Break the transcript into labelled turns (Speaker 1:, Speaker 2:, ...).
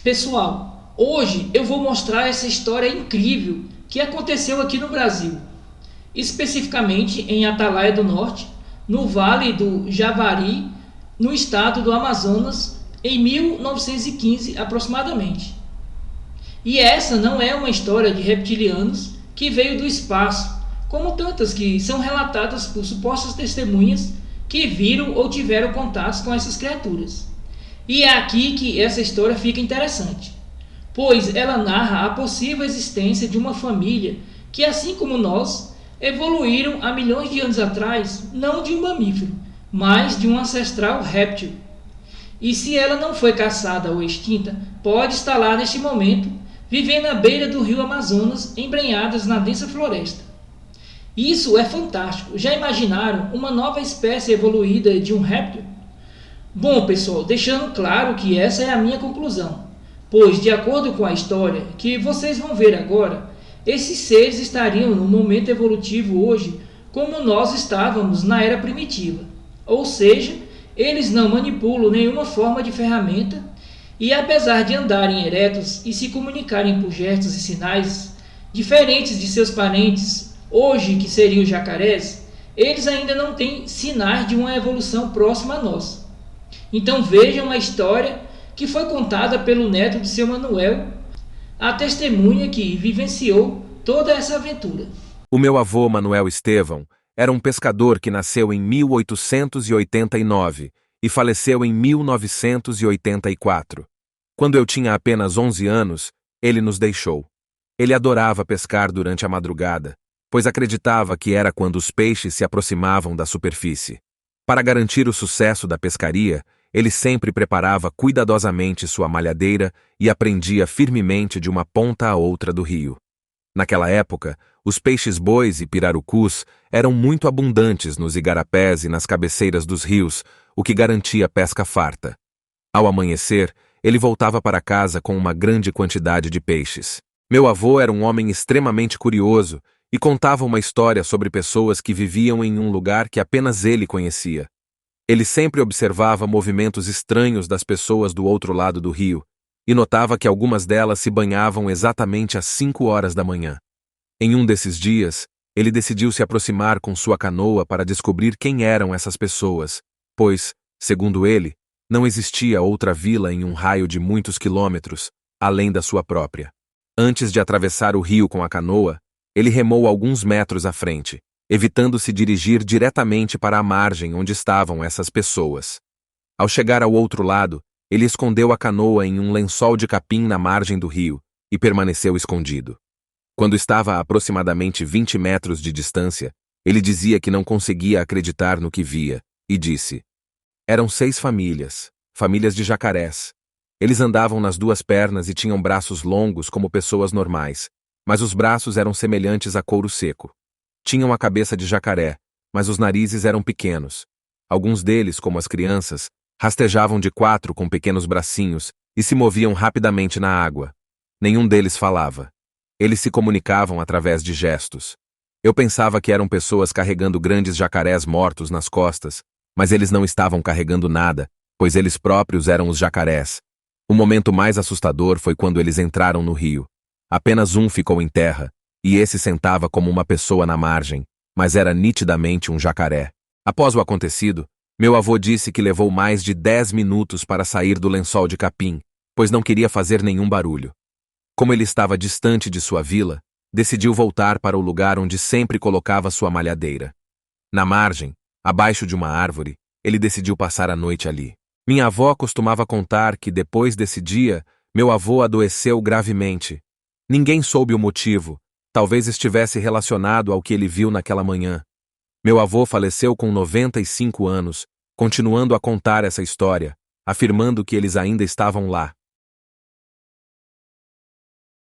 Speaker 1: Pessoal, hoje eu vou mostrar essa história incrível que aconteceu aqui no Brasil, especificamente em Atalaia do Norte, no Vale do Javari, no estado do Amazonas, em 1915 aproximadamente. E essa não é uma história de reptilianos que veio do espaço, como tantas que são relatadas por supostas testemunhas que viram ou tiveram contatos com essas criaturas. E é aqui que essa história fica interessante, pois ela narra a possível existência de uma família que, assim como nós, evoluíram há milhões de anos atrás, não de um mamífero, mas de um ancestral réptil. E se ela não foi caçada ou extinta, pode estar lá neste momento, vivendo à beira do rio Amazonas, embrenhadas na densa floresta. Isso é fantástico. Já imaginaram uma nova espécie evoluída de um réptil? Bom, pessoal, deixando claro que essa é a minha conclusão, pois, de acordo com a história que vocês vão ver agora, esses seres estariam no momento evolutivo hoje como nós estávamos na era primitiva. Ou seja, eles não manipulam nenhuma forma de ferramenta e, apesar de andarem eretos e se comunicarem por gestos e sinais diferentes de seus parentes, hoje que seriam os jacarés, eles ainda não têm sinais de uma evolução próxima a nós. Então vejam a história que foi contada pelo neto de seu Manuel, a testemunha que vivenciou toda essa aventura.
Speaker 2: O meu avô, Manuel Estevão, era um pescador que nasceu em 1889 e faleceu em 1984. Quando eu tinha apenas 11 anos, ele nos deixou. Ele adorava pescar durante a madrugada, pois acreditava que era quando os peixes se aproximavam da superfície. Para garantir o sucesso da pescaria, ele sempre preparava cuidadosamente sua malhadeira e prendia firmemente de uma ponta a outra do rio. Naquela época, os peixes-bois e pirarucus eram muito abundantes nos igarapés e nas cabeceiras dos rios, o que garantia pesca farta. Ao amanhecer, ele voltava para casa com uma grande quantidade de peixes. Meu avô era um homem extremamente curioso e contava uma história sobre pessoas que viviam em um lugar que apenas ele conhecia. Ele sempre observava movimentos estranhos das pessoas do outro lado do rio e notava que algumas delas se banhavam exatamente às 5 horas da manhã. Em um desses dias, ele decidiu se aproximar com sua canoa para descobrir quem eram essas pessoas, pois, segundo ele, não existia outra vila em um raio de muitos quilômetros, além da sua própria. Antes de atravessar o rio com a canoa, ele remou alguns metros à frente, evitando se dirigir diretamente para a margem onde estavam essas pessoas. Ao chegar ao outro lado, ele escondeu a canoa em um lençol de capim na margem do rio e permaneceu escondido. Quando estava a aproximadamente 20 metros de distância, ele dizia que não conseguia acreditar no que via, e disse: eram 6 famílias, famílias de jacarés. Eles andavam nas 2 pernas e tinham braços longos como pessoas normais, mas os braços eram semelhantes a couro seco. Tinham a cabeça de jacaré, mas os narizes eram pequenos. Alguns deles, como as crianças, rastejavam de 4 com pequenos bracinhos e se moviam rapidamente na água. Nenhum deles falava. Eles se comunicavam através de gestos. Eu pensava que eram pessoas carregando grandes jacarés mortos nas costas, mas eles não estavam carregando nada, pois eles próprios eram os jacarés. O momento mais assustador foi quando eles entraram no rio. Apenas um ficou em terra, e esse sentava como uma pessoa na margem, mas era nitidamente um jacaré. Após o acontecido, meu avô disse que levou mais de 10 minutos para sair do lençol de capim, pois não queria fazer nenhum barulho. Como ele estava distante de sua vila, decidiu voltar para o lugar onde sempre colocava sua malhadeira. Na margem, abaixo de uma árvore, ele decidiu passar a noite ali. Minha avó costumava contar que, depois desse dia, meu avô adoeceu gravemente. Ninguém soube o motivo, talvez estivesse relacionado ao que ele viu naquela manhã. Meu avô faleceu com 95 anos, continuando a contar essa história, afirmando que eles ainda estavam lá,